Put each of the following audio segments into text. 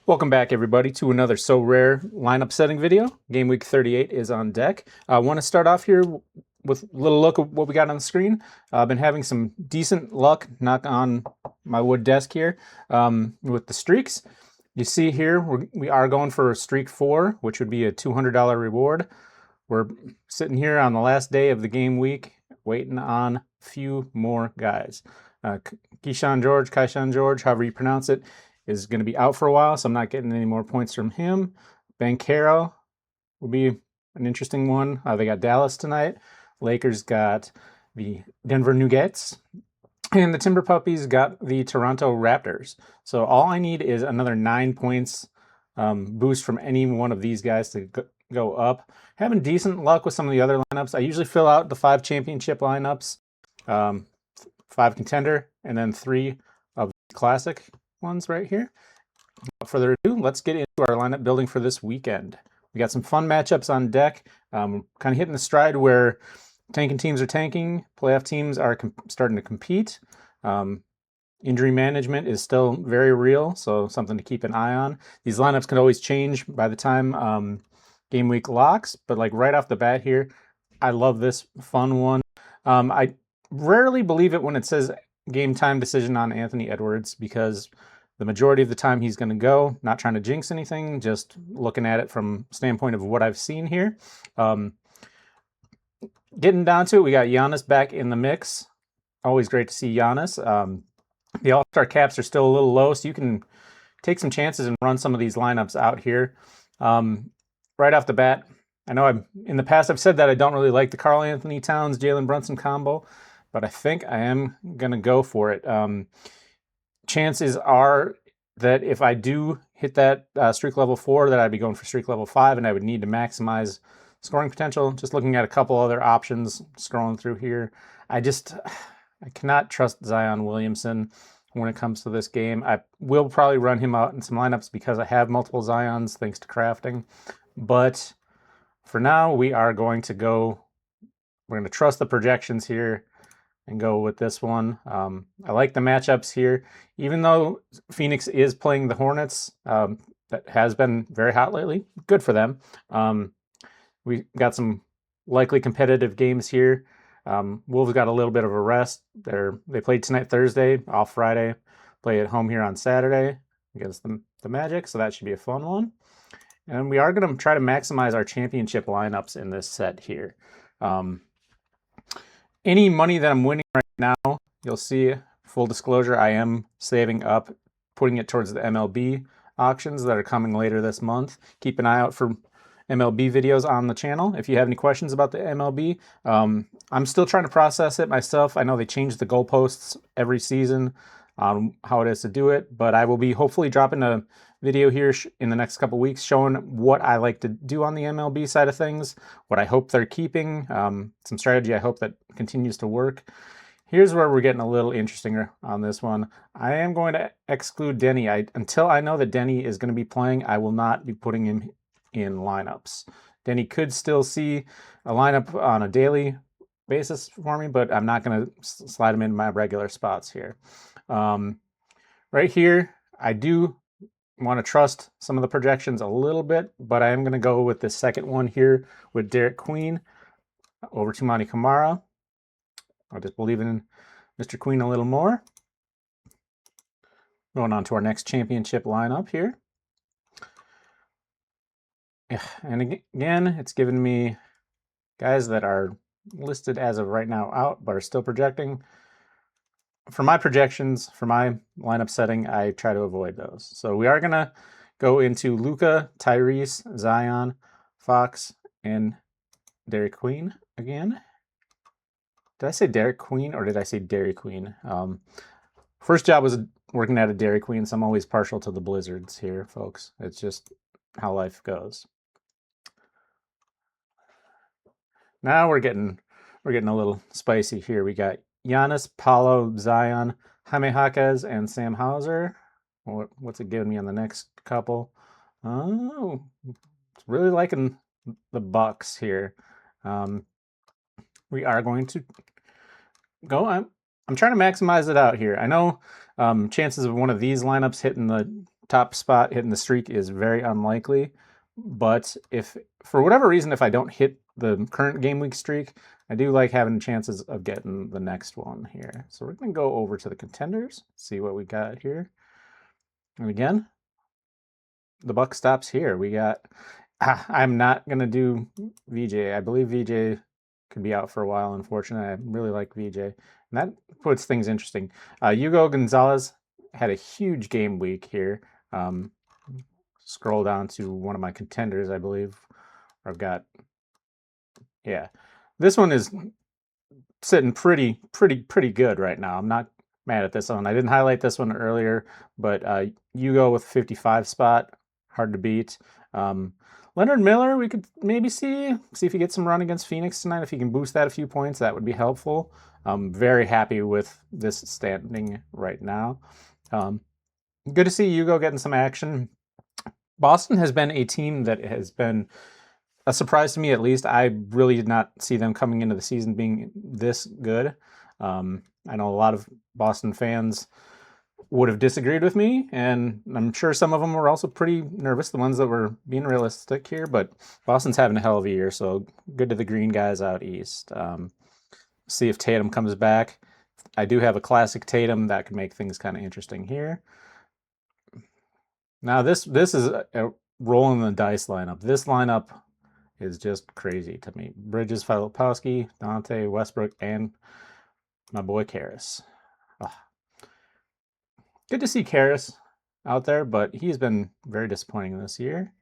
Welcome back, everybody, to another Sorare lineup setting video. Game week 38 is on deck. I want to start off here with a little look at what we got on the screen. I've been having some decent luck, knock on my wood desk here, with the streaks. You see here, we are going for streak 4, which would be a $200 reward. We're sitting here on the last day of the game week, waiting on a few more guys. Kaishan George, however you pronounce it, is going to be out for a while, so I'm not getting any more points from him. Banchero will be an interesting one. They got Dallas tonight. Lakers got the Denver Nuggets. And the Timber Puppies got the Toronto Raptors. So all I need is another 9 points boost from any one of these guys to go up. Having decent luck with some of the other lineups. I usually fill out the 5 championship lineups, 5 contender, and then 3 of the classic ones right here. Without further ado, let's get into our lineup building for this weekend. We got some fun matchups on deck. Kind of hitting the stride where tanking teams are tanking, playoff teams are starting to compete. Injury management is still very real, so something to keep an eye on. These lineups can always change by the time game week locks, but like right off the bat here, I love this fun one. I rarely believe it when it says game time decision on Anthony Edwards, because the majority of the time he's going to go. Not trying to jinx anything, just looking at it from standpoint of what I've seen here. Getting down to it, we got Giannis back in the mix. Always great to see Giannis. The All-Star caps are still a little low, so you can take some chances and run some of these lineups out here. Right off the bat, I know in the past I've said that I don't really like the Karl Anthony Towns Jalen Brunson combo, but I think I am going to go for it. Chances are that if I do hit that streak level 4, that I'd be going for streak level 5, and I would need to maximize scoring potential. Just looking at a couple other options, scrolling through here. I cannot trust Zion Williamson when it comes to this game. I will probably run him out in some lineups because I have multiple Zions thanks to crafting. But for now, we're going to trust the projections here and go with this one. I like the matchups here. Even though Phoenix is playing the Hornets, that has been very hot lately. Good for them. We got some likely competitive games here. Wolves got a little bit of a rest. They played tonight, Thursday, off Friday. Play at home here on Saturday against the Magic, so that should be a fun one. And we are going to try to maximize our championship lineups in this set here. Any money that I'm winning right now, you'll see, full disclosure, I am saving up, putting it towards the MLB auctions that are coming later this month. Keep an eye out for MLB videos on the channel. If you have any questions about the MLB, I'm still trying to process it myself. I know they change the goalposts every season on how it is to do it, but I will be hopefully dropping a video here in the next couple weeks showing what I like to do on the MLB side of things, what I hope they're keeping, some strategy I hope that continues to work. Here's where we're getting a little interesting on this one. I am going to exclude Denny. Until I know that Denny is going to be playing, I will not be putting him in lineups. Denny could still see a lineup on a daily basis for me, but I'm not going to slide him in my regular spots here. Right here, I do want to trust some of the projections a little bit, but I am going to go with the second one here with Derek Queen over Tumani Kamara. I'll just believe in Mr. Queen a little more. Going on to our next championship lineup here. And again, it's given me guys that are listed as of right now out, but are still projecting. For my projections, for my lineup setting, I try to avoid those. So we are going to go into Luka, Tyrese, Zion, Fox, and Derek Queen again. Did I say Derek Queen or did I say Dairy Queen? First job was working at a Dairy Queen, so I'm always partial to the Blizzards here, folks. It's just how life goes. Now we're getting a little spicy here. We got Giannis, Paulo, Zion, Jaime Jaquez, and Sam Hauser. What's it giving me on the next couple? Oh, it's really liking the Bucks here. We are going to go. I'm trying to maximize it out here. I know chances of one of these lineups hitting the top spot hitting the streak is very unlikely. But if, for whatever reason, if I don't hit the current game week streak, I do like having chances of getting the next one here. So we're going to go over to the contenders, see what we got here. And again, the buck stops here. We got, I'm not going to do VJ. I believe VJ could be out for a while, unfortunately. I really like VJ. And that puts things interesting. Hugo Gonzalez had a huge game week here. Scroll down to one of my contenders, I believe. I've got, yeah. This one is sitting pretty good right now. I'm not mad at this one. I didn't highlight this one earlier, but Hugo with 55 spot, hard to beat. Leonard Miller, we could maybe see if he gets some run against Phoenix tonight. If he can boost that a few points, that would be helpful. I'm very happy with this standing right now. Good to see Hugo getting some action. Boston has been a team that has been a surprise to me, at least. I really did not see them coming into the season being this good. I know a lot of Boston fans would have disagreed with me, and I'm sure some of them were also pretty nervous, the ones that were being realistic here, but Boston's having a hell of a year, so good to the green guys out east. See if Tatum comes back. I do have a classic Tatum that could make things kind of interesting here. Now this is a rolling the dice lineup. This lineup is just crazy to me. Bridges, Filipowski, Dante, Westbrook, and my boy Karras. Good to see Karras out there, but he's been very disappointing this year.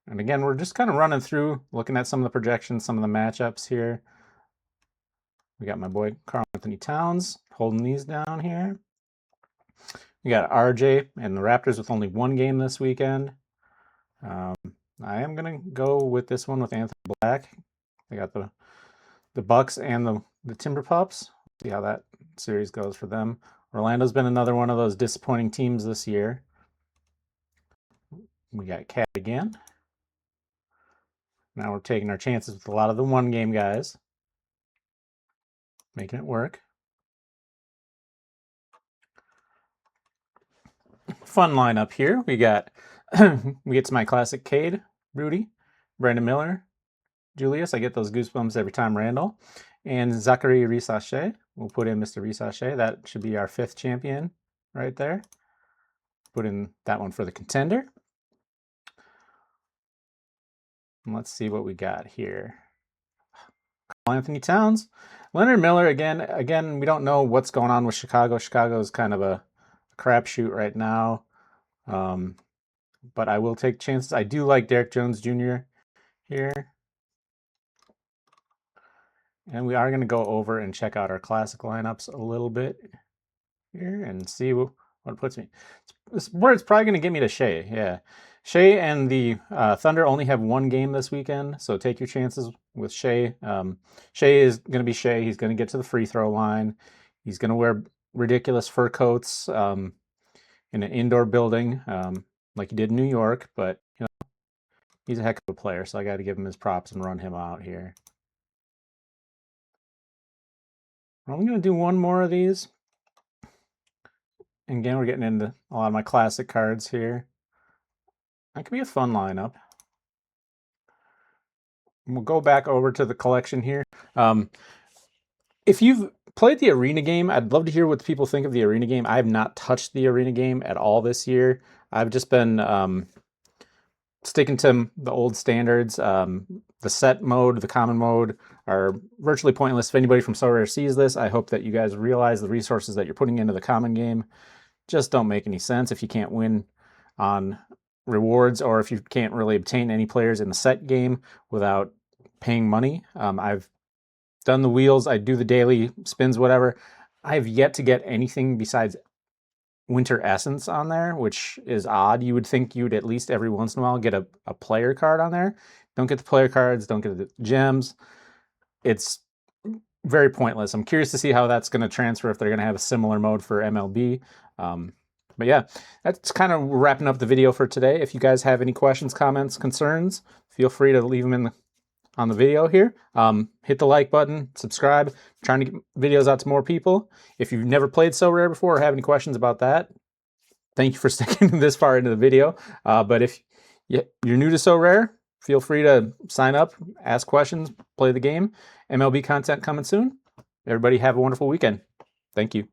And again, we're just kind of running through, looking at some of the projections, some of the matchups here. We got my boy Karl Anthony Towns holding these down here. We got RJ and the Raptors with only one game this weekend. I am going to go with this one with Anthony Black. I got the Bucks and the Timber Pups. See how that series goes for them. Orlando's been another one of those disappointing teams this year. We got Cat again. Now we're taking our chances with a lot of the one-game guys. Making it work. Fun lineup here. We get to my classic Cade, Rudy, Brandon Miller, Julius. I get those goosebumps every time, Randall. And Zachary Risache. We'll put in Mr. Risache. That should be our 5th champion right there. Put in that one for the contender. And let's see what we got here. Karl Anthony Towns. Leonard Miller, again, we don't know what's going on with Chicago. Chicago is kind of a crapshoot right now. But I will take chances. I do like Derek Jones Jr. here. And we are going to go over and check out our classic lineups a little bit here and see what it puts me. It's where it's probably going to get me to Shea. Yeah. Shea and the Thunder only have one game this weekend, so take your chances with Shea. Shea is going to be Shea. He's going to get to the free throw line. He's going to wear ridiculous fur coats in an indoor building like he did in New York, but you know, he's a heck of a player, so I got to give him his props and run him out here. I'm going to do one more of these. And again, we're getting into a lot of my classic cards here. That could be a fun lineup. We'll go back over to the collection here. If you've played the arena game, I'd love to hear what people think of the arena game. I have not touched the arena game at all this year. I've just been sticking to the old standards. The set mode, the common mode are virtually pointless. If anybody from Sorare sees this, I hope that you guys realize the resources that you're putting into the common game just don't make any sense if you can't win on rewards or if you can't really obtain any players in the set game without paying money. I've done the wheels, I do the daily spins, whatever. I've yet to get anything besides Winter Essence on there, which is odd. You would think you'd at least every once in a while get a player card on there. Don't get the player cards, don't get the gems. It's very pointless. I'm curious to see how that's going to transfer, if they're going to have a similar mode for MLB. But yeah, that's kind of wrapping up the video for today. If you guys have any questions, comments, concerns, feel free to leave them on the video here. Hit the like button, subscribe. I'm trying to get videos out to more people. If you've never played Sorare before or have any questions about that, Thank you for sticking this far into the video. But if you're new to So Rare, feel free to sign up, ask questions, play the game. MLB content coming soon. Everybody have a wonderful weekend. Thank you.